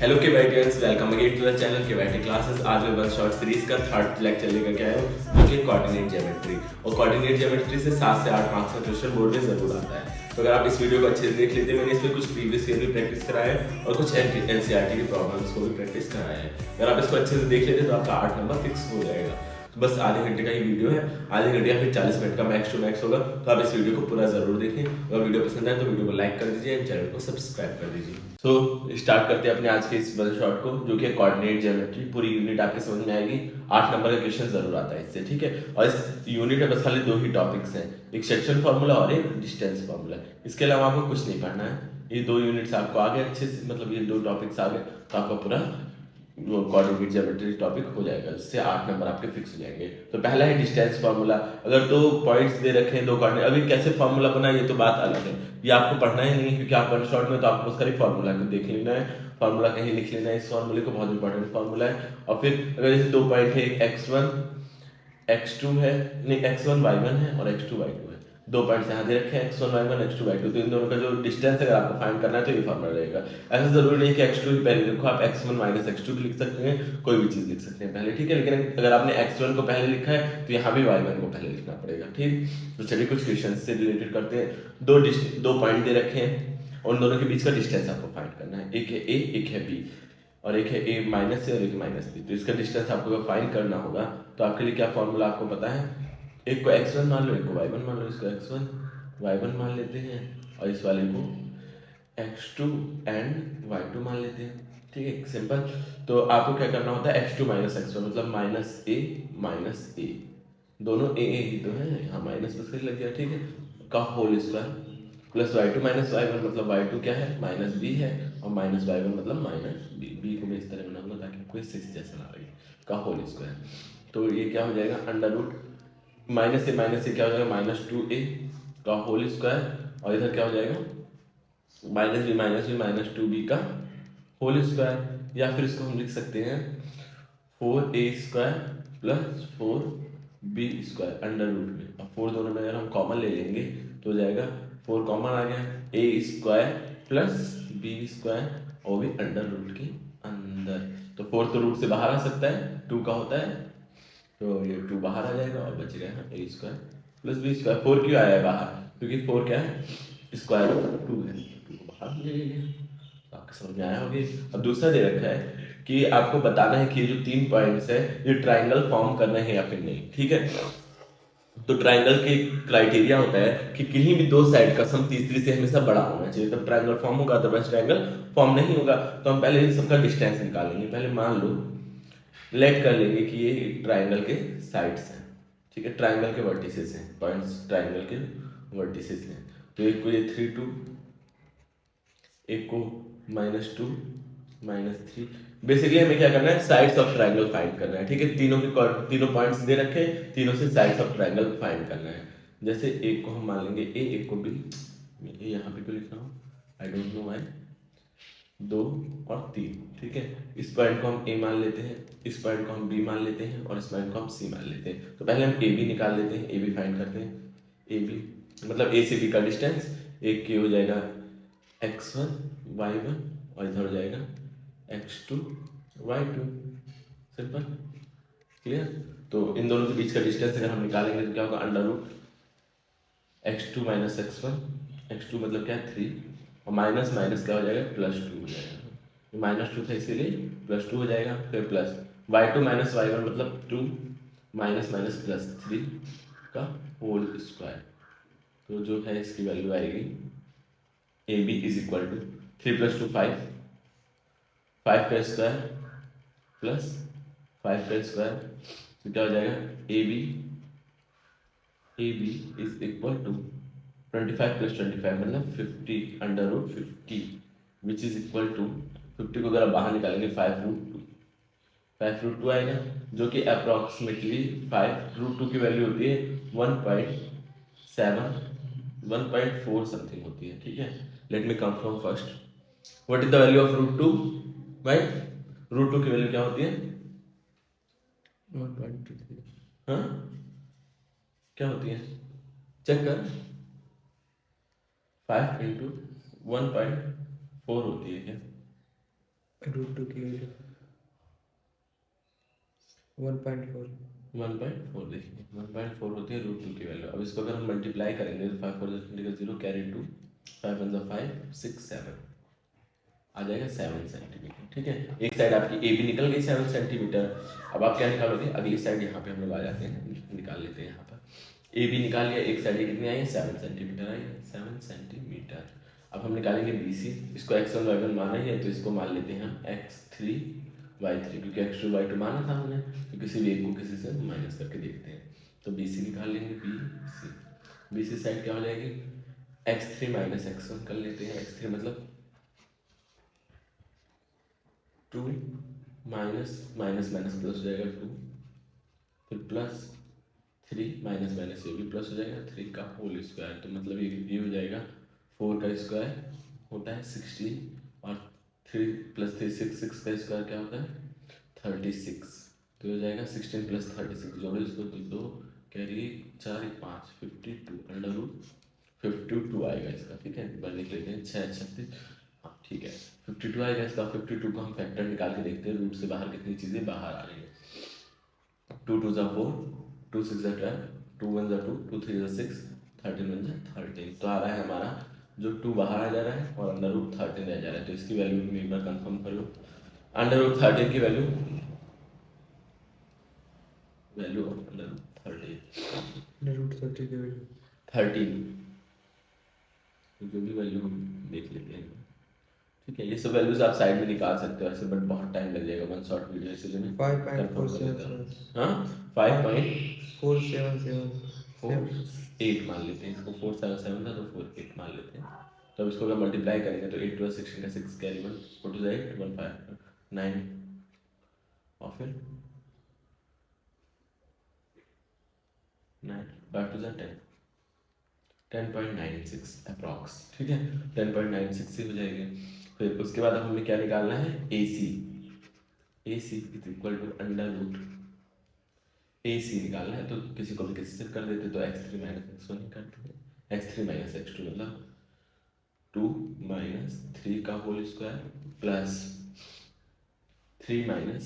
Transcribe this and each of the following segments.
Hello K Battians, welcome again to the channel K Batti classes. आज मैं one shot series का third lecture लेकर के आया हूँ, जो कि कोऑर्डिनेट ज्योमेट्री। और कोऑर्डिनेट ज्योमेट्री से 7 से 8 मार्क्स का क्वेश्चन बोर्ड में जरूर आता है। तो अगर आप इस वीडियो को अच्छे से देख लेते हैं, मैंने इसमें कुछ प्रीवियस ईयर भी प्रैक्टिस कराया है और कुछ एनसीईआरटी की प्रॉब्लम्स को भी प्रैक्टिस कराया है। अगर आप इसको अच्छे से देख लेते हैं तो आपका 8 नंबर फिक्स हो जाएगा। तो बस आधे घंटे का ही वीडियो है, आधे घंटे या फिर 40 मिनट का मैक्स टू मैक्स होगा। तो आप इस वीडियो को पूरा जरूर देखें। अगर वीडियो पसंद आए तो वीडियो को लाइक कर दीजिए एंड चैनल को सब्सक्राइब कर दीजिए। तो स्टार्ट करते हैं अपने आज के इस वन शॉट को, जो कि कोऑर्डिनेट ज्योमेट्री। पूरी यूनिट आपके समझ में आएगी। 8 नंबर का क्वेश्चन जरूर आता है इससे, ठीक है। और इस यूनिट में बस खाली 2 ही टॉपिक्स हैं, एक सेक्शन फार्मूला और एक डिस्टेंस फार्मूला। इसके अलावा आपको कुछ नहीं पढ़ना है। ये 2 यूनिट्स आपको आगे अच्छे से, मतलब ये 2 टॉपिक्स आगे तो आपका पूरा वो कोऑर्डिनेट ज्योमेट्री टॉपिक हो जाएगा, जिससे 8 नंबर आपके फिक्स हो जाएंगे। तो पहला है डिस्टेंस फार्मूला। अगर 2 पॉइंट्स दे रखे हैं, 2 कोऑर्डिनेट, अभी कैसे फार्मूला बना ये तो बात अलग है, ये आपको पढ़ना ही नहीं है, क्योंकि आप वन शॉट में तो आपको उसका फार्मूला को देख लेना है, फार्मूला कहीं लिख लेना है। इस फार्मूले को बहुत इंपॉर्टेंट फार्मूला है। और फिर अगर जैसे 2 पॉइंट है, एक x1 x2 है, नहीं x1 y1 है और x2 y2 है। 2 पॉइंट्स यहाँ दे रखे हैं, x1 y1 x2 y2। तो इन दोनों का जो डिस्टेंस अगर आपको फाइंड करना है तो ये फार्मूला रहेगा। ऐसा जरूरी नहीं कि x2 ही पहले लिखो, आप x1 माइनस x2 भी लिख सकते हैं, कोई भी चीज लिख सकते हैं पहले, ठीक है। लेकिन अगर आपने x1 को पहले लिखा है तो यहाँ भी y1 को पहले लिखना पड़ेगा, ठीक। तो चलिए कुछ क्वेश्चन से रिलेटेड करते हैं। 2 पॉइंट दे रखे हैं और उन दोनों के बीच का डिस्टेंस आपको फाइंड करना है। एक है a, एक है b, और एक है a माइनस से और एक माइनस बी। तो इसका डिस्टेंस आपको अगर फाइंड करना होगा तो आपके लिए क्या फॉर्मूला आपको पता है। एक को x1 मान लो, एक को y1 मान लो। इसको x1 y1 मान लेते हैं और इस वाले को x2 एंड y2 मान लेते हैं, ठीक है, सिंपल। तो आपको क्या करना होता है, x2 माइनस x1 मतलब माइनस a, दोनों a ही तो है, यहाँ माइनस बस कर लग गया, ठीक है, का whole square plus y2 minus y1 मतलब y2 क्या है, माइनस b है, और माइनस y1 मतलब माइनस b को मैं इस तरह बनाऊंगा ताकि आपको इससे जैसा ना लगे, का होल स्क्वायर। तो ये क्या हो जाएगा, अंडर रूट माइनस से क्या हो जाएगा, -2a का होल स्क्वायर, और इधर क्या हो जाएगा, माइनस 2b का होल स्क्वायर। या फिर इसको हम लिख सकते हैं 4a square plus 4b square under root में। अब 4 दोनों में अगर हम कॉमन ले लेंगे तो हो जाएगा 4 कॉमन आ गया, a square plus b square, और भी अंडर रूट के अंदर। तो 4 तो रूट से बाहर आ सकता है, 2 का होता है, तो ये 2 बाहर आ जाएगा और बच गया है a square plus b square. 4 क्यों आया है बाहर, क्योंकि 4 क्या है, स्क्वायर रूट 2 है, 2 को बाहर ले लिया। तो आपको समझ में आया होगा। अब दूसरा दे रखा है कि आपको बताना है कि ये जो 3 पॉइंट्स है ये ट्राइंगल फॉर्म करना है या फिर नहीं, ठीक है। तो ट्राइंगल के क्राइटेरिया होता है कि किन्हीं भी 2 साइड का सम तीसरी से हमेशा बड़ा होना चाहिए, तब ट्राइंगल फॉर्म होगा, अदरवाइज ट्राइंगल फॉर्म नहीं होगा। तो हम पहले इन सबका डिस्टेंस निकालेंगे। पहले मान लो, लेट कर लेंगे कि ये ट्राइंगल के साइड्स हैं, ठीक है, ट्राइंगल के वर्टिसेस हैं, पॉइंट्स ट्राइंगल के वर्टिसेस हैं। तो एक को ये 3 2, एक को -2 -3। बेसिकली हमें क्या करना है, साइड्स ऑफ ट्राइंगल फाइंड करना है, ठीक है। तीनों पॉइंट्स दे रखे हैं, तीनों से साइड्स ऑफ ट्राइंगल फाइंड करना है। जैसे एक को हम मान लेंगे a, एक को b, यहाँ पे क्यों लिख रहा हूँ, आई डोंट नो व्हाई, 2 और 3, ठीक है। इस पॉइंट को हम a मान लेते हैं, इस पॉइंट को हम b मान लेते हैं, और इस पॉइंट को हम c मान लेते हैं। तो पहले हम a b निकाल लेते हैं, a b फाइंड करते हैं। a b मतलब a से b का डिस्टेंस, एक के हो जाएगा x1 y1 और इधर हो जाएगा x2 y2, सिंपल, क्लियर। तो इन दोनों के बीच का डिस्टेंस अगर हम निकालेंगे तो क्या होगा, under root x2 minus x1, x2 मतलब क्या है 3, और माइनस माइनस क्या हो जाएगा, +2 हो जाएगा, -2 था इसीलिए +2 हो जाएगा। फिर प्लस y2 माइनस y1 मतलब 2 माइनस माइनस +3 का होल स्क्वायर। तो जो है इसकी वैल्यू आएगी A B is equal to 3 + 2 5, 5 का स्क्वायर प्लस 5 का स्क्वायर, तो क्या हो जाएगा, A B is equal to 25 + 25 मतलब 50 under root 50, which is equal to 50 को अगर आप बाहर निकालेंगे 5√2 आएगा, जो कि अप्रॉक्सीमेटली 5√2 की वैल्यू होती है 1.4 समथिंग होती है, ठीक है। Let me confirm first, what is the value of √2 भाई, √2 की वैल्यू क्या होती है, 1.23, हाँ क्या होती है, चेक कर, 5 × 1.4 होती है क्या, √2 की वैल्यू 1.4। 1.4 देखिए 1.4 होती है √2 की वैल्यू। अब इसको अगर हम मल्टीप्लाई करेंगे तो 5 4 0 कैरी 2 5 1 5 6 7 आ जाएगा 7 सेंटीमीटर। ठीक है, एक साइड आपकी ए भी निकल गई 7 सेंटीमीटर। अब आप क्या निकालोगे, अगली साइड यहाँ पे हम लोग आ जाते हैं, निकाल लेते हैं। यहाँ पर ए भी निकाल लिया, एक साइड कितनी आई है 7 सेंटीमीटर आई है 7 सेंटीमीटर। अब हम निकालेंगे बी सी, इसको x1 y1 माना ही है तो इसको मान लेते हैं हम x3 y3, क्योंकि x2 y2 माना था हमने, तो किसी भी एक को किसी से माइनस करके देखते हैं। तो बी सी निकाल लेंगे, बी सी साइड क्या हो जाएगी x3 माइनस x1 कर लेते हैं। x3 मतलब 2 माइनस माइनस माइनस प्लस हो जाएगा 2, फिर प्लस 3 माइनस माइनस ये भी प्लस हो जाएगा 3 का होल स्क्वायर, तो मतलब ये हो जाएगा 4 का स्क्वायर होता है 16 और 3 प्लस 3 6 6 का स्क्वायर क्या होता है 36, तो हो जाएगा 16 प्लस 36 जोड़ो इसको तो 2 कैरी 4 5 52 अंडर रूट 52 आएगा इसका। ठीक है, एक बार लिख लेते हैं 6 36, हाँ ठीक है 52 आएगा इसका। 52 का हम फैक्टर निकाल के देखते हैं, रूट से बाहर कितनी चीज़ें बाहर आ रही है। 2 2 ज़ा 4, 2 6 ज़ा 12, 2 1 ज़ा 2, 2 3 ज़ा 6, 13 1 ज़ा 13, तो आ रहा है हमारा जो 2 बाहर आ जा रहा है और अंडर रूट 13 रह जा रहा है, तो इसकी वैल्यू भी एक बार कंफर्म कर लो। अंडर रूट 13 की value value of under root 30 की वैल्यू 13 जो भी वैल्यू हम देख लेते हैं। ठीक है, ये सब वैल्यूज आप साइड में निकाल सकते हो ऐसे, बट बहुत टाइम लग जाएगा वन शॉट वीडियो, इसलिए मैं कंफर्म कर देता हूँ। 5.477 हाँ 5.4 477 8 मान लेते हैं इसको, 4 7 7 था तो 4 8 मान लेते हैं। तो अब इसको अगर मल्टीप्लाई करेंगे तो 8 12 16 का 6 कैरी 1 4 2 8 1 5 9 और फिर 9 5 2 10 10.96 अप्रॉक्स। ठीक है, 10.96 से हो जाएगी। फिर उसके बाद अब हमें क्या निकालना है A C, A C is equal to under root A C निकालना है, तो किसी को भी किसी से कर देते, तो x3 माइनस x1 ही करते हैं। x3 माइनस x2 मतलब 2 माइनस 3 का होल स्क्वायर प्लस 3 माइनस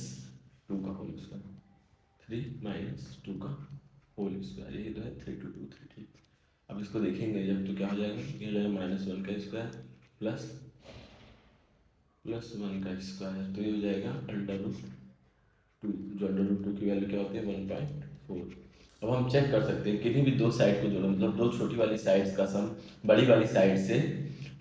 2 का होल स्क्वायर, 3 माइनस 2 का होल स्क्वायर, ये तो है 3 2 2 3 ठीक। अब इसको देखेंगे जब तो क्या हो जाएगा, ये हो जाएगा -1 का स्क्वायर प्लस +1 का स्क्वायर, तो ये हो जाएगा अंडर रूट 2, जो अंडर रूट 2 की वैल्यू क्या होती है 1.4। अब हम चेक कर सकते हैं किन्हीं भी दो साइड को जोड़ो, मतलब दो छोटी वाली साइड्स का सम बड़ी वाली साइड से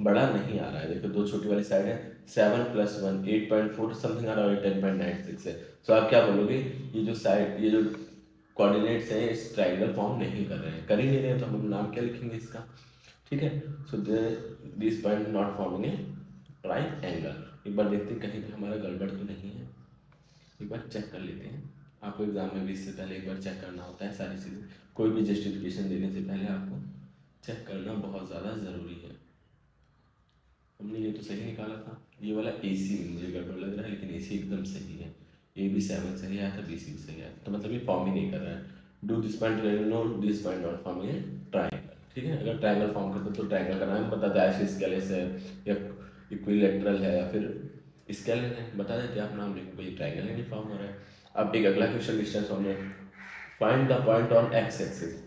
बड़ा नहीं आ रहा है। देखो दो छोटी वाली साइड है 7 + 1 8.4 समथिंग आ रहा है, 10.96 है। तो आप क्या बोलोगे, ये जो साइड ये जो कोऑर्डिनेट्स हैं इस ट्राइंगल फॉर्म नहीं कर रहे हैं, कर ही नहीं रहे हैं, तो हम नाम क्या लिखेंगे इसका। ठीक है, so this point not forming a triangle. एक बार देखते हैं कहीं भी हमारा गड़बड़ तो नहीं है, एक बार चेक कर लेते हैं। आपको एग्जाम में भी इससे पहले एक बार चेक करना होता है सारी चीज़ें, कोई भी जस्टिफिकेशन देने से पहले आपको चेक करना बहुत ज़्यादा ज़रूरी है। हमने ये तो सही निकाला था, ये वाला ए सी मुझे गड़बड़ लग रहा है, लेकिन ए सी एकदम सही है। ए भी 7 सही आया था, बी सी भी सही आया था, तो मतलब ये फॉर्म ही नहीं कर रहा है। Do this point no this point not forming है ट्राइंगल। ठीक है, अगर ट्राइंगल फॉर्म करते तो ट्राइंगल का नाम बता दें, आइसोस्केलेस है या इक्विलैटरल है या फिर स्केलेन है, बता देते आप नाम, लेकिन भाई ट्राइंगल ही नहीं फॉर्म हो रहा है। अब एक अगला क्वेश्चन डिस्टेंस हमने find the point on x axis.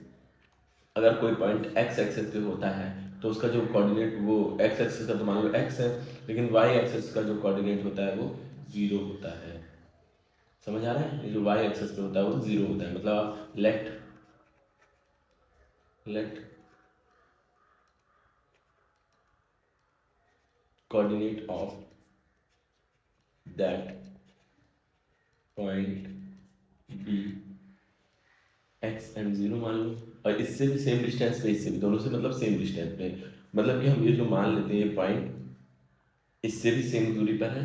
अगर कोई पॉइंट एक्स एक्सिस पे होता है तो उसका जो कोऑर्डिनेट वो एक्स एक्सिस का तो मान लो एक्स है, लेकिन वाई एक्सिस का जो कोऑर्डिनेट होता है वो 0 होता है। समझ आ रहा है, ये जो वाई एक्सिस पे होता है वो 0 होता है, मतलब आप let coordinate of that point be X and 0 मान लो, और इससे भी सेम डिस्टेंस पे, इससे भी, दोनों से मतलब सेम डिस्टेंस पे, मतलब कि हम ये जो मान लेते हैं ये पॉइंट इससे भी सेम दूरी पर है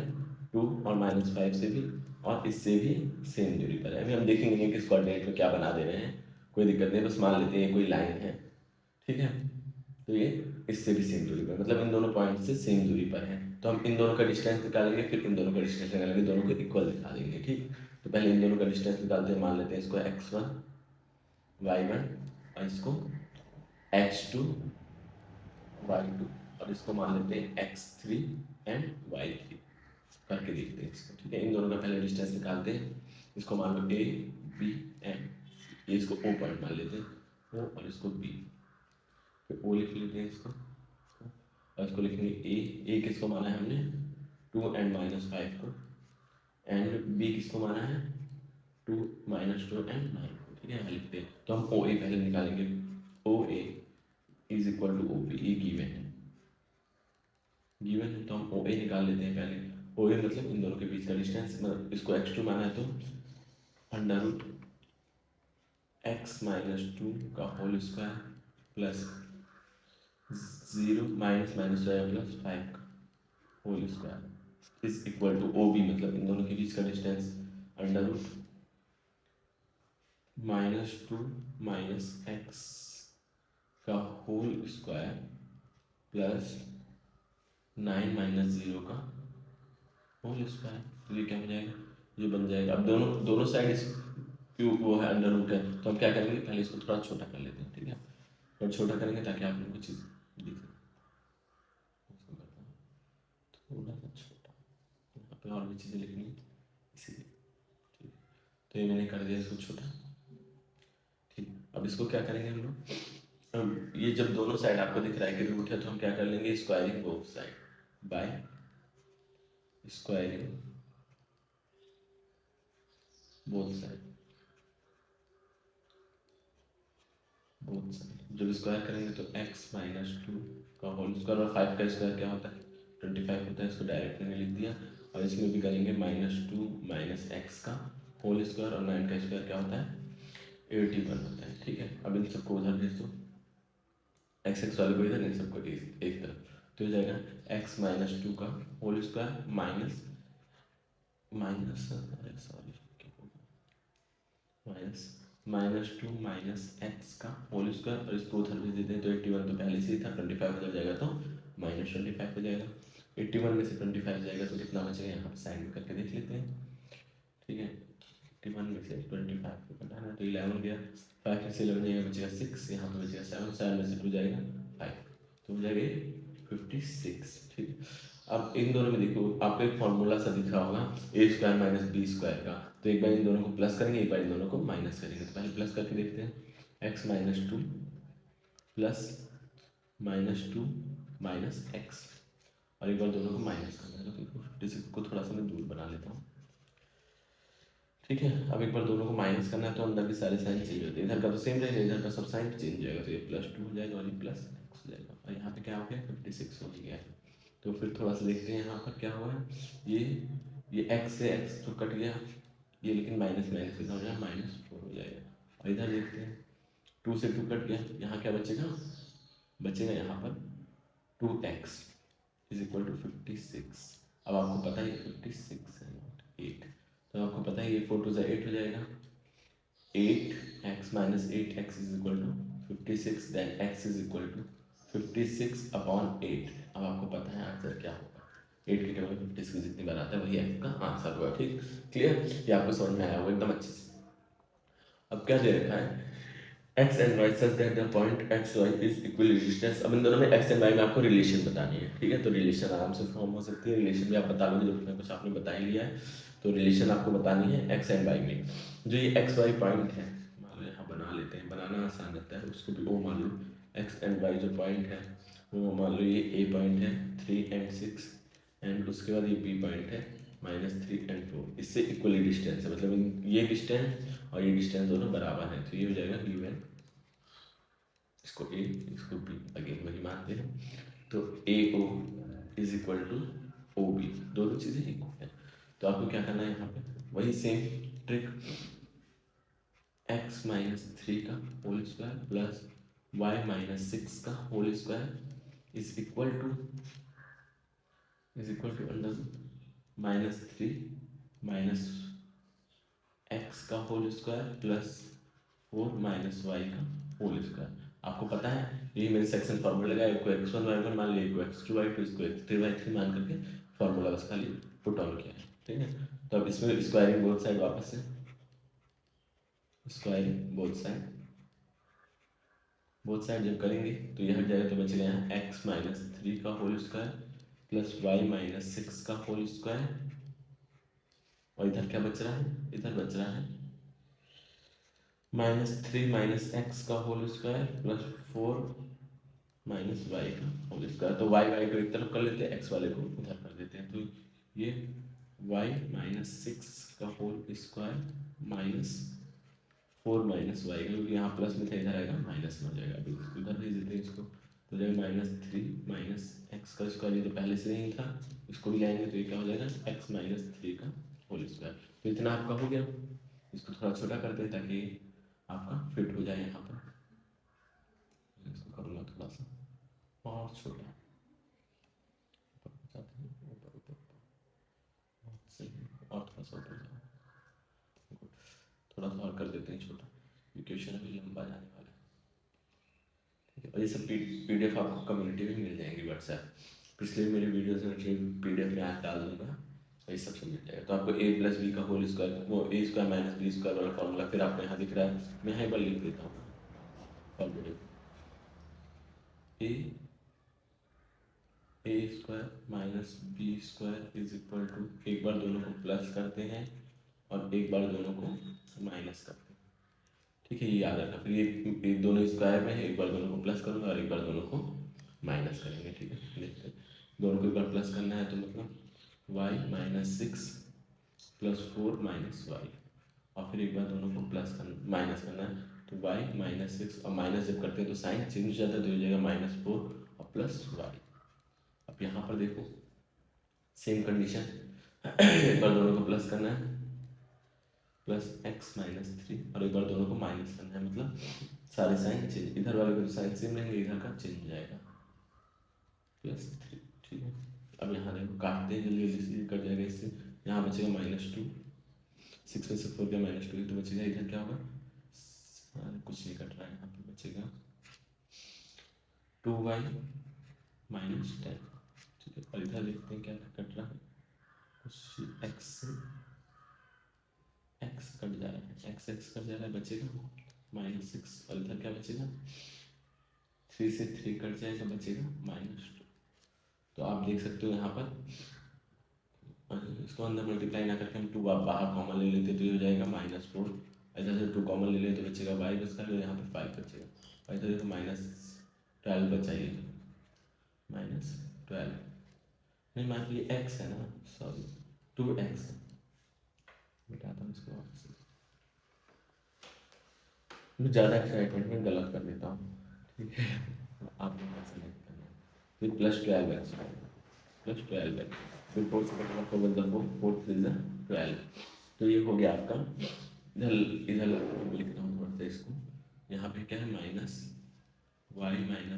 2 और -5 से भी, और इससे भी सेम दूरी पर है। अभी हम देखेंगे नहीं किस कोऑर्डिनेट में क्या बना दे रहे हैं, कोई दिक्कत नहीं, बस मान लेते हैं ये कोई लाइन है। ठीक है, तो ये इससे भी सेम दूरी पर, मतलब इन दोनों पॉइंट से सेम दूरी पर है, तो हम इन दोनों का डिस्टेंस निकालेंगे, फिर इन दोनों का डिस्टेंस निकालेंगे, दोनों को इक्वल दिखा देंगे। ठीक, तो पहले इन दोनों का डिस्टेंस निकालते हैं, मान लेते हैं इसको x1 y1 और इसको x2 y2, और इसको मान लेते हैं x3 एंड y3। करके देखते हैं इसको, ठीक है। इन दोनों का पहले डिस्टेंस निकालते हैं। इसको मान लो ए बी एंड, ये इसको ओ पॉइंट मान लेते हैं, ओ और इसको बी, फिर ओ लिख लेते हैं इसको, और इसको लिखेंगे ए किसको माना है हमने 2 एंड -5 को, एंड बी किसको माना है 2 -2 एंड 9 को, ठीक है। यहाँ लिखते हैं तो हम ओ ए पहले निकालेंगे, O A is equal to O B, ये गिवन है तो हम ओ ए निकाल लेते हैं पहले। ओ ए मतलब इन दोनों के बीच का डिस्टेंस, मतलब इसको x2 माना है तो √(x - 2) का whole square plus 0 minus minus हो जाएगा प्लस 5 का whole square is equal to O B, मतलब इन दोनों के बीच का डिस्टेंस √(-2 - x) का होल स्क्वायर प्लस 9 - 0 का होल स्क्वायर। तो ये क्या हो जाएगा, ये बन जाएगा। अब दोनों साइड इस क्यूब वो है अंडर रूट है, तो हम क्या करेंगे पहले इसको थोड़ा छोटा कर लेते हैं, ठीक है। थोड़ा छोटा करेंगे ताकि आप लोगों को चीज़ दिख थोड़ा सा छोटा, यहाँ पे और भी चीज़ें लिखनी है इसीलिए, ठीक है। तो ये मैंने कर दिया इसको छोटा, ठीक। अब इसको क्या करेंगे हम लोग, ये जब दोनों साइड आपको दिख रहा है कि रूट है तो हम क्या कर लेंगे, squaring both side by squaring both side जब स्क्वायर करेंगे तो x - 2 का होल स्क्वायर और 5 का स्क्वायर क्या होता है 25 होता है, इसको डायरेक्ट मैंने लिख दिया। और इसमें भी करेंगे -2 - x का होल स्क्वायर और 9 का स्क्वायर क्या होता है 81 होता है, ठीक है। अब इन सबको उधर भेज दो, x वाले को इधर, इन सबको एक तरफ, तो हो जाएगा x - 2 का होल स्क्वायर माइनस -2 - x का होल स्क्वायर, और इसको उधर भेज देते हैं तो 81 तो पहले से ही था, 25 उधर जाएगा तो -25 हो जाएगा। 81 में से 25 जाएगा तो कितना बचेगा, यहाँ पर साइड में करके देख लेते हैं, ठीक है। 81 में से 25 को घटाना है तो 11 गया, 5 में से 11 जाएगा बचेगा 6, यहाँ पर बचेगा 7, 7 में से 2 जाएगा 5, तो हो जाएगा 56, ठीक है। अब इन दोनों में देखो आपको एक फॉर्मूला सा दिख रहा होगा a² - b² का, तो एक बार इन दोनों को प्लस करेंगे, एक बार इन दोनों को माइनस करेंगे। तो पहले प्लस करके देखते हैं, x - 2 प्लस -2 माइनस x, और एक बार दोनों को माइनस करना है तो 56 को थोड़ा सा मैं दूर बना लेता हूँ, ठीक है। अब एक बार दोनों को माइनस करना है तो अंदर के सारे साइन चेंज होते हैं, इधर का तो सेम रहेगा, इधर का सब साइन चेंज हो जाएगा, तो ये +2 हो जाएगा और ये +x हो जाएगा, और यहाँ पे क्या हो गया 56 हो गया है। तो फिर थोड़ा सा देखते हैं यहाँ पर क्या हुआ है, ये x से x तो कट गया, ये लेकिन माइनस माइनस कितना हो जाएगा -4 हो जाएगा। और इधर देखते हैं 2 से 2 कट गया, यहाँ क्या बचेगा यहाँ पर 2x = 56। अब आपको पता है 56 है नॉट 8, तो आपको पता है ये 4 to 8 हो जाएगा, 8x - 8x = 56, देन x = 56/8। अब आपको पता है आंसर क्या होगा, 8 की टेबल 56 जितनी बार आता है वही आपका आंसर होगा, ठीक क्लियर। ये आपको समझ में आया होगा एकदम अच्छे से। अब क्या दे रखा है x and y such that the point x y is equally distance। अब इन दोनों में x and y में आपको रिलेशन बतानी है, ठीक है। तो रिलेशन आराम से फॉर्म हो सकती है, रिलेशन भी आप बता लोगे जो मैं कुछ आपने बता ही लिया है, तो रिलेशन आपको बतानी है x and y में। जो ये x y पॉइंट है, मान लो यहाँ बना लेते हैं, बनाना आसान रहता है, उसको भी o मान लो। x and y जो पॉइंट है वो मान लो ये a पॉइंट है 3 and 6, एंड उसके बाद ये b पॉइंट है -3 and 4, इससे इक्वली डिस्टेंस है, मतलब ये डिस्टेंस और ये डिस्टेंस दोनों बराबर है, तो ये हो जाएगा गिवन, इसको a इसको b, अगेन वही मानते हैं, तो AO = OB, दोनों चीज़ें इक्वल है। तो आपको क्या करना है यहाँ पे वही सेम ट्रिक, x - 3 का होल स्क्वायर प्लस y - 6 का whole square is equal to -3 - x का होल स्क्वायर प्लस 4 - y का होल स्क्वायर। आपको पता है ये मैंने सेक्शन फार्मूला लगाया, एक को x1 y1 मान लिया, एक को x2 y2, इसको x3 y3 मान करके फार्मूला बस खाली पुट ऑन किया है, ठीक है। तो अब इसमें स्क्वायरिंग बोथ साइड, वापस से स्क्वायरिंग बोथ साइड जब करेंगे तो यह हट जाएगा, तो बचेगा यहाँ x - 3 का होल स्क्वायर प्लस y - 6 का होल स्क्वायर और इधर क्या बच रहा है, इधर बच रहा है -3 माइनस एक्स का whole square plus 4 minus Y का होल स्क्वायर। तो वाई वाई को एक तरफ कर लेते हैं, एक्स वाले को उधर कर देते हैं। तो ये वाई -6 का whole square minus 4 minus Y का, क्योंकि यहाँ प्लस में था इधर आएगा माइनस में हो जाएगा। अभी उधर भेज देते हैं इसको, तो जाएगा -3 माइनस एक्स का स्क्वायर, ये तो पहले से ही था, इसको भी लाएंगे तो ये क्या हो जाएगा x -3 का होल स्क्वायर। तो इतना आपका हो गया। इसको थोड़ा छोटा कर दे ताकि आपका फिट हो जाए यहाँ पर। इसको करूँगा थोड़ा सा और छोटा, और थोड़ा सा ऊपर जाओ, थोड़ा सा और कर देते हैं छोटा, इक्वेशन अभी लंबा जाने वाला है। ठीक है, और ये सब PDF आपको कम्युनिटी में मिल जाएंगी व्हाट्सएप, पिछले मेरे वीडियोस में PDF में आज डाल दूंगा, ये सब मिल जाएगा। तो आपको a+b का होल स्क्वायर, वो a² - b² वाला फॉर्मूला फिर आपको यहाँ दिख रहा है, मैं यहाँ पर लिख देता हूँ already. a² - b² is equal to, एक बार दोनों को प्लस करते हैं और एक बार दोनों को माइनस करते हैं। ठीक है, ये याद रखना। फिर ये दोनों स्क्वायर में है, एक बार दोनों को प्लस करूँगा और एक बार दोनों को माइनस करेंगे। ठीक है, देखते हैं। दोनों को एक बार प्लस करना है तो मतलब y -6 + 4 - y, और फिर एक बार दोनों को प्लस करना माइनस करना है तो y -6, और माइनस जब करते हैं तो साइन चेंज हो जाता है, तो हो जाएगा -4 और प्लस y। अब यहाँ पर देखो सेम कंडीशन, एक बार दोनों को प्लस करना है प्लस x -3, और एक बार दोनों को माइनस करना है, मतलब सारे साइन चेंज, इधर वाले को साइन सेम रहेंगे, इधर का चेंज हो जाएगा +3। ठीक है, अब यहाँ देखो काटते हैं जल्दी जल्दी, कट जाएगा इससे, यहाँ बचेगा -2, 6 में से 4 गया -2, तो बचेगा इधर क्या होगा, कुछ नहीं कट रहा है, यहाँ पे बचेगा 2y -10। ठीक है, और इधर देखते हैं क्या कट रहा है, कुछ x से x कट जा रहा है, x कट जा रहा है, बचेगा -6, और इधर क्या बचेगा 3 से 3 कट जाएगा, बचेगा -2। तो आप देख सकते हो यहाँ पर इसको अंदर मल्टीप्लाई ना करके हम 2 बाहर कॉमन ले लेते तो ये हो जाएगा -4, इधर से 2 कॉमन ले ले तो बचेगा y बचता है, यहाँ पे 5 बचेगा, और इधर देखो -12 बचाइए, -12 नहीं, मान लीजिए x है ना, सॉरी 2x है, मिटाता हूँ इसको वापस, मैं ज़्यादा एक्साइटमेंट में गलत कर देता हूँ। ठीक है, आप लोग ऐसा नहीं करना, फिर +12x +12x, फिर 4 से कटेगा 4 × 4, 4 × 3 = 12। तो ये हो गया आपका। इधर इधर लिखता हूँ थोड़ा सा इसको, यहाँ पे क्या है -y -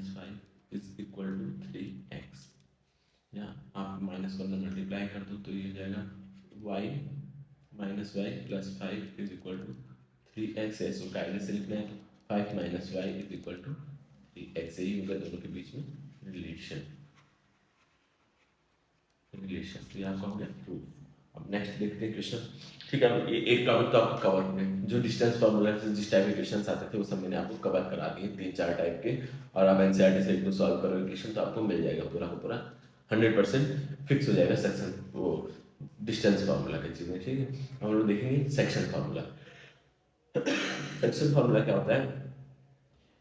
5 is equal to 3x, या आप माइनस को अंदर मल्टीप्लाई कर दो तो ये हो जाएगा y - y + 5 is equal to 3x। ऐसे कायदे से लिखना है, 5 - y is equal to 3x, यही होगा दोनों के बीच में रिलेशन। तो यहाँ का हो गया प्रूफ। अब नेक्स्ट देखते हैं क्वेश्चन। ठीक है, अब ये एक टॉपिक तो आपको कवर हो गया, जो डिस्टेंस फार्मूला से जिस टाइप के क्वेश्चन आते थे वो सब मैंने आपको कवर करा दिए, 3-4 टाइप के, और आप एनसीईआरटी से एक सॉल्व करोगे क्वेश्चन तो आपको मिल जाएगा पूरा का पूरा 100% फिक्स हो जाएगा सेक्शन, वो डिस्टेंस फार्मूला की चीज़ें। ठीक है, हम लोग देखेंगे सेक्शन फार्मूला। सेक्शन फार्मूला क्या होता है,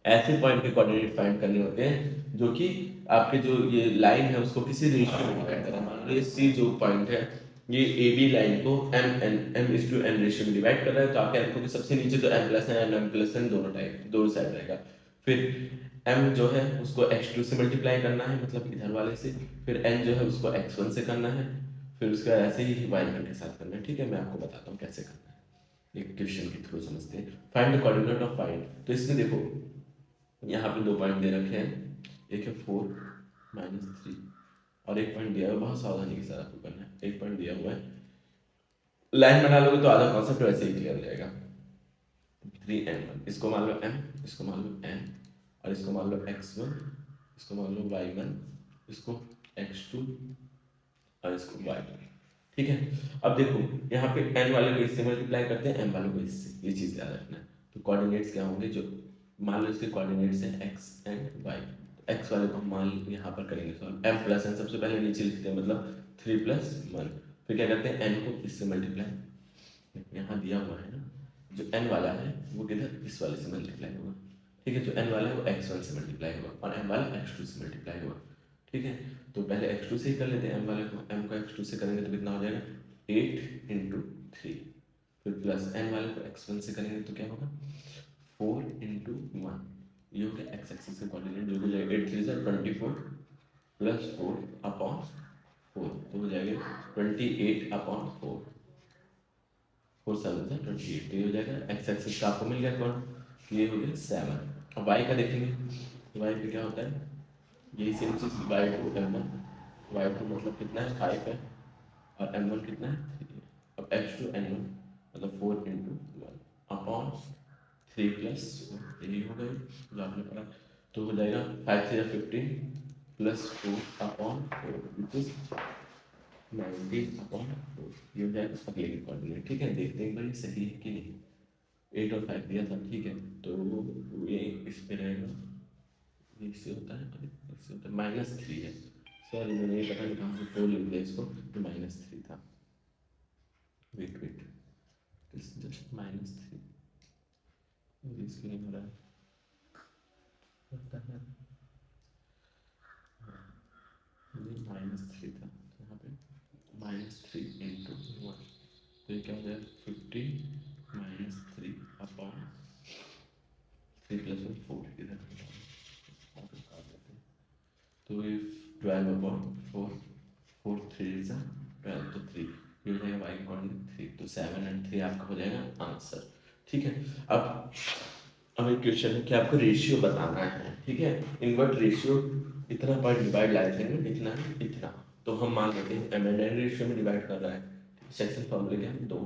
ऐसे पॉइंट के कोऑर्डिनेट फाइंड करने होते हैं जो कि आपके जो ये लाइन है उसको किसी रेशियो में डिवाइड करें। मान लो ये सी जो पॉइंट है, ये ए बी लाइन को m/n रेशियो में डिवाइड कर रहा है, तो आपके m को सबसे नीचे तो m+n और m+n दोनों साइड रहेगा। फिर m जो है उसको x2 से मल्टीप्लाई करना है, मतलब इधर वाले से, फिर n जो है उसको x1 से करना है, फिर उसका ऐसे ही y1 के साथ करना है। ठीक है, मैं आपको बताता हूँ कैसे करना है, एक क्वेश्चन के थ्रू समझते हैं। Find the coordinate of point. तो इसमें देखो यहाँ पे 2 पॉइंट दे रखे हैं, एक है 4 - 3, और एक पॉइंट दिया हुआ है, बहुत सावधानी के साथ आपको करना है, एक पॉइंट दिया हुआ है, लाइन बना लोगे तो आधा कॉन्सेप्ट वैसे ही क्लियर हो जाएगा। 3n1, इसको मान लो m, इसको मान लो n, और इसको मान लो x1, इसको मान लो y1, इसको x2 और इसको y2। ठीक है, अब देखो यहाँ पे n वाले को इससे मल्टीप्लाई करते हैं, m वाले को इससे, ये चीज़ याद रखना है। तो कोऑर्डिनेट्स क्या होंगे, जो मान लो इसके कोऑर्डिनेट्स हैं x एंड y, तो x वाले को हम मान यहाँ पर करेंगे सॉल्व, m+n सबसे पहले नीचे लिखते हैं, मतलब 3 + 1, फिर क्या करते हैं n को इससे मल्टीप्लाई, यहाँ दिया हुआ है ना, जो n वाला है वो किधर इस वाले से मल्टीप्लाई होगा, ठीक है, जो n वाला है वो x1 से मल्टीप्लाई होगा और m वाला x2 से मल्टीप्लाई होगा, ठीक है। तो पहले x2 से ही कर लेते हैं m वाले को, m को x2 से करेंगे तो कितना हो जाएगा 8 इंटू 3, फिर प्लस n वाले को x1 से करेंगे तो क्या होगा 4 इंटू 1, ये हो गया x एक्सिस का कोऑर्डिनेट जो हो जाएगा 8 3 24 प्लस 4 अपॉन 4, तो हो जाएगा 28 अपॉन 4, 4 7 से 28, तो ये हो जाएगा x एक्सिस का आपको मिल गया कौन, ये हो गया 7। अब y का देखेंगे, y पे क्या होता है, यही सेम चीज y2 m1, y2 मतलब कितना है 5 है और m1 कितना है 3 है। अब x2 n1 मतलब 4 इंटू 1 अपॉन 3 प्लस यही हो गया जो आपने पढ़ा, तो हो जाएगा 5 3 15 plus 4 upon 4 which is 19 upon 4, ये हो जाएगा अगले के कोऑर्डिनेट, ठीक है। देखते हैं एक बार ये सही है कि नहीं, 8 और 5 दिया था, ठीक है, तो ये इस पे रहेगा, ये इससे होता है और इससे होता है -3 है, सॉरी मैंने ये पता नहीं कहाँ से 4 लिख दिया इसको, तो -3 था, वेट इट्स जस्ट -3, इसके लिए हो रहा है होता है ये -3 था, तो यहाँ पे -3 इंटू 1, तो ये क्या हो जाएगा 15 -3 अपॉन 3 प्लस 1 4 इधर तो ये 12 अपॉन 4 4 3 इज 12, तो 3 ये हो जाएगा y कोऑर्डिनेट 3, तो 7 एंड 3 आपका हो जाएगा आंसर, ठीक है। अब एक क्वेश्चन है कि आपको रेशियो बताना है, ठीक है, इनवर्ट रेशियो इतना पर डिवाइड लाइफ में इतना इतना, तो हम मान लेते हैं एम एंड एन रेशियो में डिवाइड कर रहा है, सेक्शन फॉर्मूले क्या है 2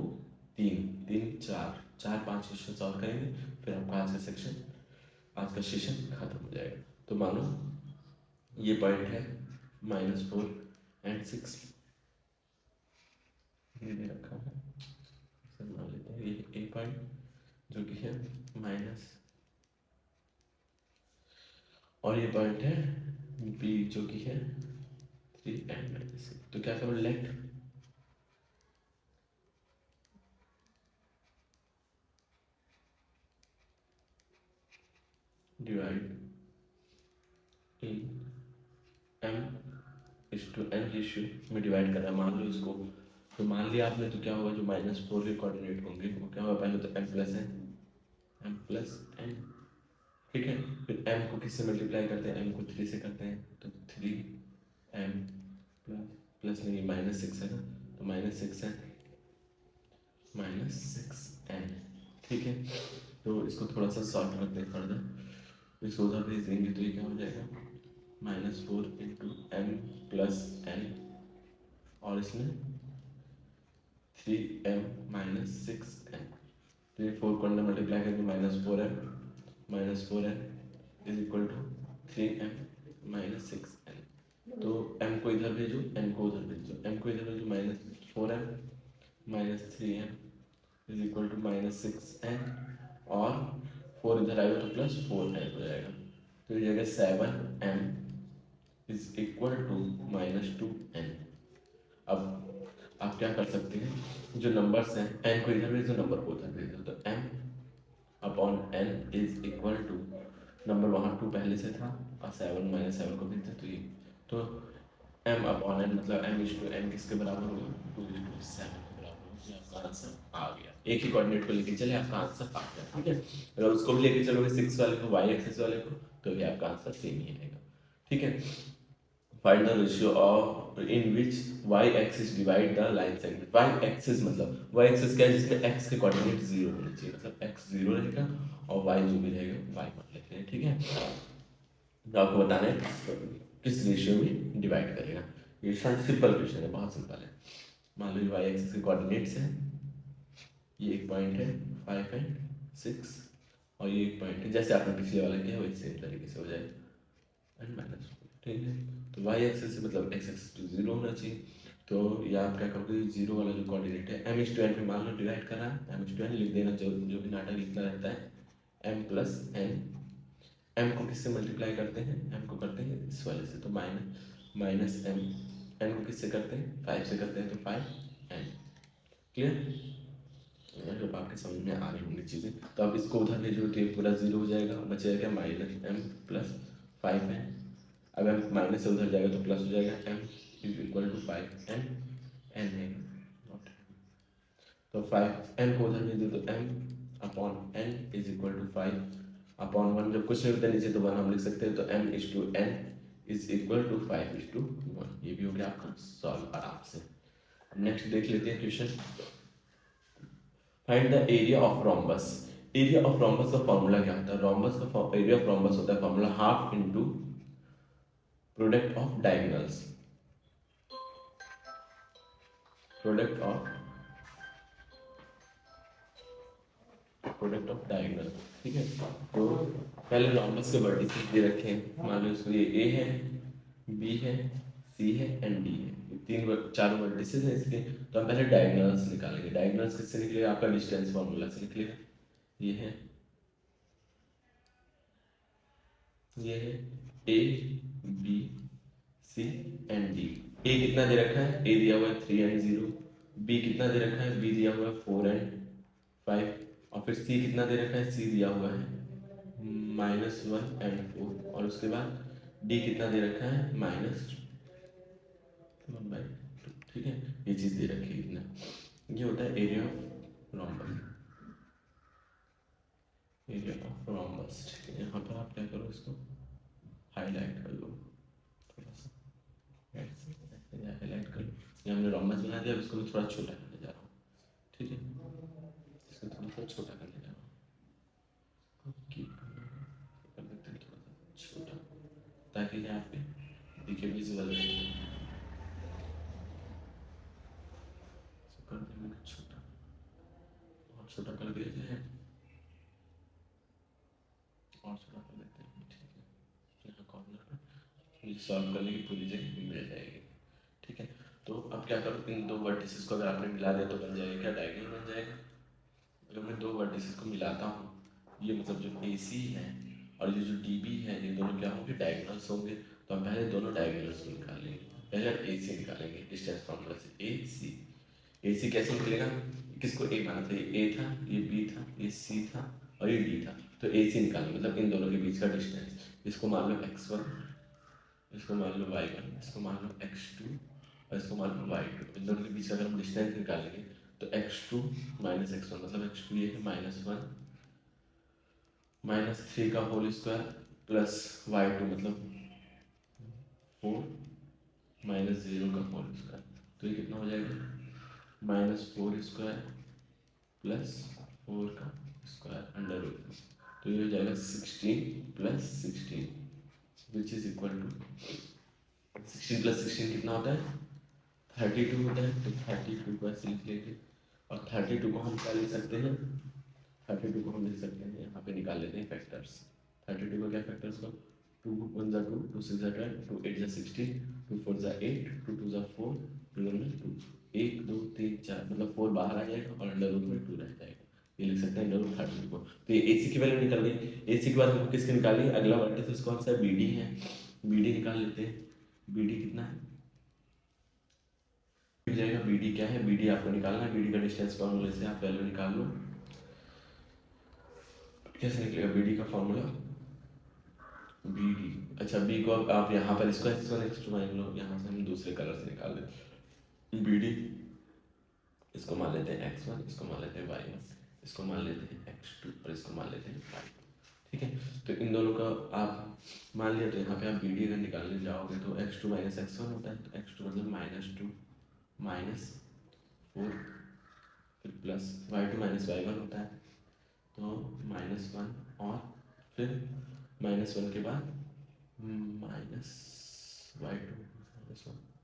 3 3 4 4 5 क्वेश्चन सॉल्व करेंगे, फिर आपका आज का सेक्शन आज का सेशन खत्म हो जाएगा। तो मानो ये पॉइंट है -4 एंड 6, ये दे रखा है, सर मान लेते हैं ये ए पॉइंट जो कि है माइनस, और ये पॉइंट है बी जो कि है 3 एंड -6, तो क्या करो let divide in m/n ratio में डिवाइड कर रहा है, मान लो इसको, तो मान लिया आपने, तो क्या होगा जो -4 के कोऑर्डिनेट होंगे वो क्या होगा, पहले तो m प्लस n, ठीक है, फिर m को किससे मल्टीप्लाई करते हैं, m को 3 से करते हैं, तो 3m प्लस नहीं -6 है ना, तो -6n -6n, ठीक है। तो इसको थोड़ा सा सॉल्व करते हैं फर्दर, इसको उधर भेज देंगे तो ये क्या हो जाएगा -4 इंटू m प्लस n, और इसमें 3m -6n, तो ये 4 को अंदर मल्टीप्लाई करके -4m is equal to 3m -6n, तो m को इधर भेजो n को उधर भेजो, m को इधर भेजो -4m -3m is equal to -6n, और 4 इधर आएगा तो +4n हो जाएगा, तो ये जाएगा 7m is equal to -2n। अब आप क्या कर सकते हैं, जो नंबर्स हैं n को इधर भेज दो, नंबर को उधर भेज दो, तो m upon n is equal to, number वहाँ 2 पहले से था और 7 -7 को भेजते तो ये, तो m अपॉन n मतलब m/n किसके बराबर होगा 2/7 के बराबर होगा, आपका आंसर आ गया, एक ही कोऑर्डिनेट को लेके चले आपका आंसर आ गया, ठीक है। अगर उसको भी लेके चलोगे 6 वाले को, y एक्सिस वाले को, तो भी आपका आंसर सेम ही आएगा, ठीक है। Find the ratio of in which y axis divide the line segment, y axis मतलब y एक्सिस क्या है, जिसमें x के कोऑर्डिनेट 0 होने चाहिए, मतलब x 0 रहेगा और y जो भी रहेगा y मान लेते हैं, ठीक है। तो आपको बताना है किस रेशियो में डिवाइड करेगा, ये सिंपल क्वेश्चन है, बहुत सिंपल है। मान लो y एक्सिस के कोऑर्डिनेट्स हैं, ये एक पॉइंट है 5 एंड 6, और ये एक पॉइंट है जैसे आपने पिछले वाला किया वही सेम तरीके से हो जाएगा एंड -4, ठीक है। तो y एक्सिस से मतलब x एक्सिस तो 0 होना चाहिए, तो ये आप क्या करोगे 0 वाला जो कोऑर्डिनेट है m/n पे मान लो डिवाइड कर रहा है, m/n लिख देना, जो भी नाटक लिखना रहता है m प्लस n, m को किससे मल्टीप्लाई करते हैं, m को करते हैं इस वाले से, तो माइनस m, n को किससे करते हैं 5 से करते हैं, तो 5n, क्लियर। जब आपके समझ में आ रही होंगी चीज़ें, तो आप इसको उधर भेजो तो ये पूरा जीरो हो जाएगा, बचेगा क्या माइनस एम प्लस 5 है। अब एम माइनस से उधर जाएगा तो प्लस हो जाएगा, एम इज इक्वल टू 5 एन, एन है नॉट, तो 5 एन को उधर भेज दो तो M upon N is equal to 5 upon 1, जब कुछ नहीं होता नीचे तो 1 हम लिख सकते हैं, तो M is to N is equal to 5 is to 1। ये भी हो गया आपका सॉल्व आराम से। नेक्स्ट देख लेते हैं question, find the area of rhombus. Area of rhombus का फॉर्मूला क्या होता है? रोम्बस का एरिया ऑफ रोम्बस होता है formula half into product of diagonals, product of diagonal. ठीक है, तो पहले रोम्बस के वर्टिसेस दे रखे हैं, मान लो इसको ये ए है, बी है, सी है एंड डी है, चार वर्टिसेस हैं इसके। तो हम पहले डायगोनल्स निकालेंगे। डायगोनल्स किससे निकलेगा? आपका डिस्टेंस फॉर्मूला से निकलेगा। ये है A B C and D. A कितना दे रखा है? ए दिया हुआ है 3 एंड 0। बी कितना दे रखा है? बी दिया हुआ है 4 एंड 5। और फिर सी कितना दे रखा है? सी दिया हुआ है -1 एंड 4। और उसके बाद डी कितना दे रखा है? -1/2। ठीक है, ये चीज़ दे रखी है इतना। ये होता है area of rhombus, area of rhombus. ठीक है, यहाँ पर आप क्या करो, इसको हाईलाइट कर लो थोड़ा सा, हाईलाइट कर लो। ये हमने रोम्बस बना दिया, अब इसको मैं थोड़ा छोटा करने जा रहा हूँ। ठीक है, इसको थोड़ा सा छोटा करने जा रहा हूँ, कर देते हैं थोड़ा सा छोटा, ताकि यहाँ पे दिखे विजुअल रहे। कर देंगे छोटा, और छोटा कर दिया जाए, और छोटा कर देते हैं। ठीक है, यहाँ कॉर्नर पर ये सॉल्व करने की पूरी जगह मिल जाएगी। ठीक है, तो अब क्या करो, इन दो वर्टिसेस को अगर आपने मिला दिया तो बन जाएगा क्या? डायगोनल बन जाएगा। अगर मैं दो वर्टिसेस को मिलाता हूँ, ये मतलब जो ए सी है और ये जो डी बी है, ये दोनों क्या होंगे? डायगोनल्स होंगे। तो हम पहले दोनों डायगोनल्स को निकालेंगे। पहले ए सी निकालेंगे डिस्टेंस फॉर्मूला से, ए सी। ए सी कैसे निकलेगा? किसको ए माना था? ये ए था, ये बी था, ये सी था और ये डी था। तो ए सी निकालेंगे, मतलब इन दोनों के बीच का डिस्टेंस। इसको मान लो x1, इसको मान लो y1, इसको मान लो x2 और इसको मान लो y2। इन दोनों के बीच का अगर हम डिस्टेंस निकालेंगे तो x2 माइनस x1, मतलब x2 ये है -1 -3 का होल स्क्वायर प्लस y2 मतलब 4 -0 का होल स्क्वायर। तो ये कितना हो जाएगा? -4 स्क्वायर प्लस 4 का स्क्वायर अंडर रूट। तो ये हो जाएगा 16 + 16 विच इज इक्वल टू 16 + 16 कितना होता है? 32 होता है। तो 32 को ऐसे लिख लेंगे, और 32 को हम क्या लिख सकते हैं? 32 को हम लिख सकते हैं, यहाँ पे निकाल लेते हैं फैक्टर्स। 32 को क्या फैक्टर्स को? 2 × 1 = 2, 2 × 6 = 12, 2 × 8 = 16, 2 × 4 = 8, 2 × 2 = 4, 2 × 1 = 2, 1 2 3 4, मतलब 4 बाहर आ जाएगा और अंडर रूट में 2 रह जाएगा। ये लिख सकते हैं अंडर रूट 32 को। तो ये AC की वैल्यू निकल गई। AC के बाद हमको किसकी निकालनी है? अगला वर्टिसेस कौन सा है? BD है। BD निकाल लेते हैं। BD कितना है? मिल जाएगा। BD क्या है? BD आपको निकालना है। BD का डिस्टेंस फॉर्मूले से आप वैल्यू निकाल लो। कैसे निकलेगा BD का फॉर्मूला? BD, अच्छा B को आप यहाँ पर इसको x1 x2 मान लो, यहाँ से हम दूसरे कलर से निकाल लेते। BD इसको मान लेते हैं x1, इसको मान लेते हैं y1, इसको मान लेते हैं x2 और इसको मान लेते हैं y2। ठीक है, तो इन दोनों का आप मान लिया, तो यहाँ पे आप BD अगर निकालने जाओगे तो x2 - x1 होता है। तो x2 मतलब -2 -4 फिर प्लस y2 - y1 होता है, तो -1 और फिर -1 के बाद -y2 -1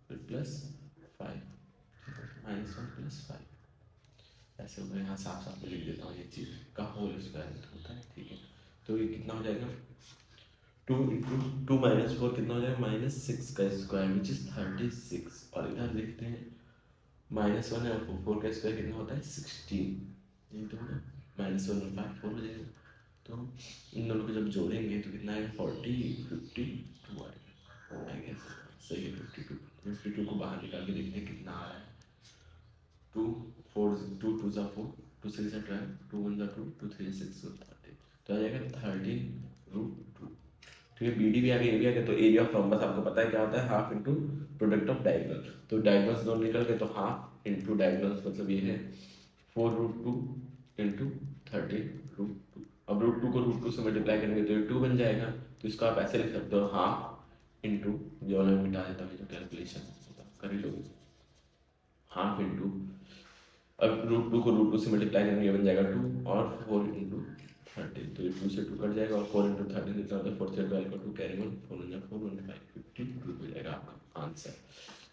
फिर +5, -1 + 5 ऐसे होगा। यहाँ साफ साफ में लिख देता हूँ, ये चीज़ का होल स्क्वायर होता है। ठीक है, तो ये कितना हो जाएगा? 2 × 2 - 4 कितना हो जाएगा? -6 का स्क्वायर विच इज 36। और इधर देखते हैं -1 है और 4 का स्क्वायर कितना होता है? 16। ये तो है, -1 और 5 4 हो जाएगा। तो इन दोनों को जब जोड़ेंगे तो कितना आएगा? 40 52 आएगा। आई गेस सही है 52। 52 को बाहर निकाल के देखते हैं कितना आ रहा है। 2 4 2 2 = 4, 2 6 है 12, 2 1 2, 2 3 6 so 30, तो आ जाएगा 13√2। ठीक है, BD भी आ गया, A भी आ गया, तो एरिया ऑफ रोम्बस आपको पता है क्या होता है, half into product of diagonal. तो डायगोनल्स दोनों निकल गए, तो हाफ इंटू डायगोनल्स मतलब ये है 4√2 इंटू 13√2। अब √2 को √2 से मल्टीप्लाई करेंगे तो ये 2 बन जाएगा, तो इसको आप ऐसे लिख सकते हो हाफ इंटू, जो मैं मिटा देता हूँ जो कैलकुलेशन कर ही लोगे, हाफ इंटू, अब √2 को √2 से मल्टीप्लाई करेंगे बन जाएगा 2 और 4 इंटू 13, तो ये 2 से 2 कट जाएगा और 4 इंटू 13 कितना होता है, 4 से 12 का 2 कैरी 1, 4 1 4 1 5 52 हो जाएगा आपका आंसर।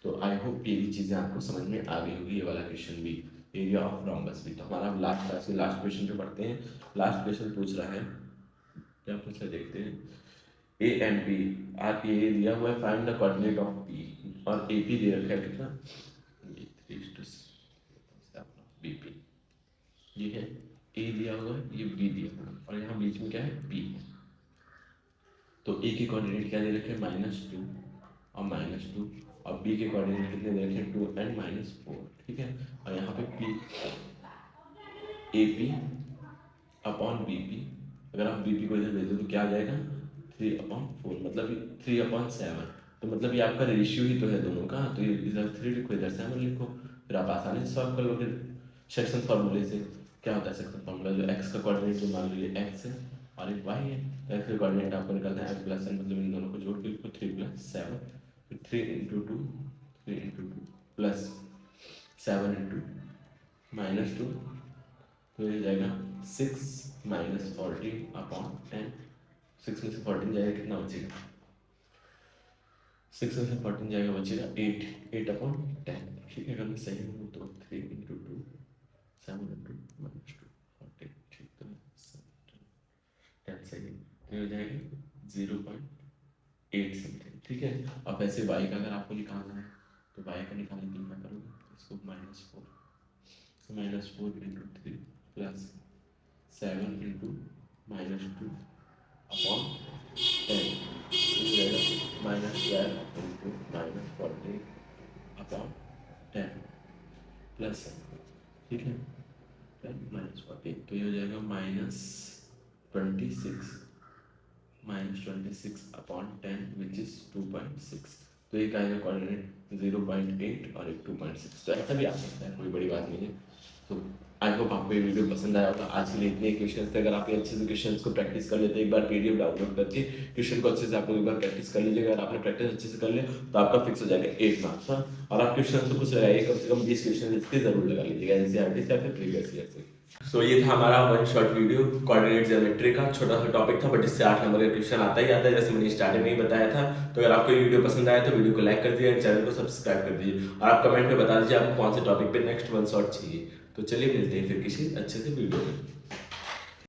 तो आई होप ये चीज़ें आपको समझ में आ गई होगी, ये वाला क्वेश्चन भी, एरिया ऑफ रोम्बस भी। तो हमारा लास्ट क्लास में लास्ट क्वेश्चन जो पढ़ते हैं, लास्ट क्वेश्चन पूछ रहा है, क्या पूछ रहा है देखते हैं, A and B are, A दिया हुआ है, find the coordinate of B, और ए पी दे रखा है कितना, 3 BP, ये है ए दिया हुआ है, ये बी दिया हुआ है, और यहाँ बीच में क्या है बी है। तो ए के कोऑर्डिनेट क्या दे रखे हैं, -2 और -2, और बी के कोऑर्डिनेट कितने दे रखे हैं, 2 and -4, ठीक है। और यहाँ पे P A P upon B P, अगर आप बी पी को इधर भेज दो तो क्या आ जाएगा, 3/4, मतलब 3/7, तो मतलब ये आपका रेशियो ही तो है दोनों का, तो ये इधर 3 लिखो इधर 7 लिखो, फिर आप आसानी से सॉल्व कर लोगे सेक्शन फार्मूले से। क्या होता है सेक्शन फार्मूला, जो एक्स का कोऑर्डिनेट जो मान लीजिए एक्स है और एक वाई है, तो एक्स का कोऑर्डिनेट आपको निकलता है x+n, मतलब इन दोनों को जोड़ के लिखो 3+7, फिर 3 इंटू 2 प्लस 7 इंटू -2, तो ये जाएगा 6 - 14/10, 6 में से 14 जाएगा कितना बचेगा, 6 में से 14 जाएगा बचेगा 8/10, ठीक है। अगर मैं सही हूँ तो 3 इंटू 2 7 इंटू -2 14, ठीक, तो 10 सही, तो हो जाएगा 0.8 समथिंग, ठीक है। अब वैसे y का अगर आपको निकालना है तो y का निकालने के लिए क्या करोगे, इसको -4, तो -4 into 3 plus 7 into -2 upon 10, -12 into -14 upon 10 plus, ठीक है, 10 -14, तो ये हो जाएगा -26 अपॉन 10 विच इज 2.6, तो एक आएगा कोऑर्डिनेट 0.8 और एक 2.6, तो ऐसा भी आ सकता है, कोई बड़ी बात नहीं है। तो आई होप आपको ये वीडियो पसंद आया होगा। आज के लिए इतने क्वेश्चन थे, अगर आप ये अच्छे से क्वेश्चन को प्रैक्टिस कर लेते, एक बार PDF डाउनलोड करके क्वेश्चन को अच्छे से आप लोग एक बार प्रैक्टिस कर लीजिएगा। अगर आपने प्रैक्टिस अच्छे से कर लिया तो आपका फिक्स हो जाएगा 8 मार्क्स। और आप क्वेश्चन तो कुछ लगाइए, कम से कम 20 क्वेश्चन इसके जरूर लगा लीजिएगा NCERT से या फिर प्रीवियस ईयर से। सो ये था हमारा one shot video coordinate geometry का, छोटा सा टॉपिक था बट इससे 8 नंबर का क्वेश्चन आता ही आता है, जैसे मैंने स्टार्टिंग में ही बताया था। तो अगर आपको ये वीडियो पसंद आया तो वीडियो को लाइक कर दीजिए, चैनल को सब्सक्राइब कर दीजिए, और आप कमेंट में बता दीजिए आपको कौन से टॉपिक पे नेक्स्ट वन शॉट चाहिए। तो चलिए मिलते हैं फिर किसी अच्छे से वीडियो में।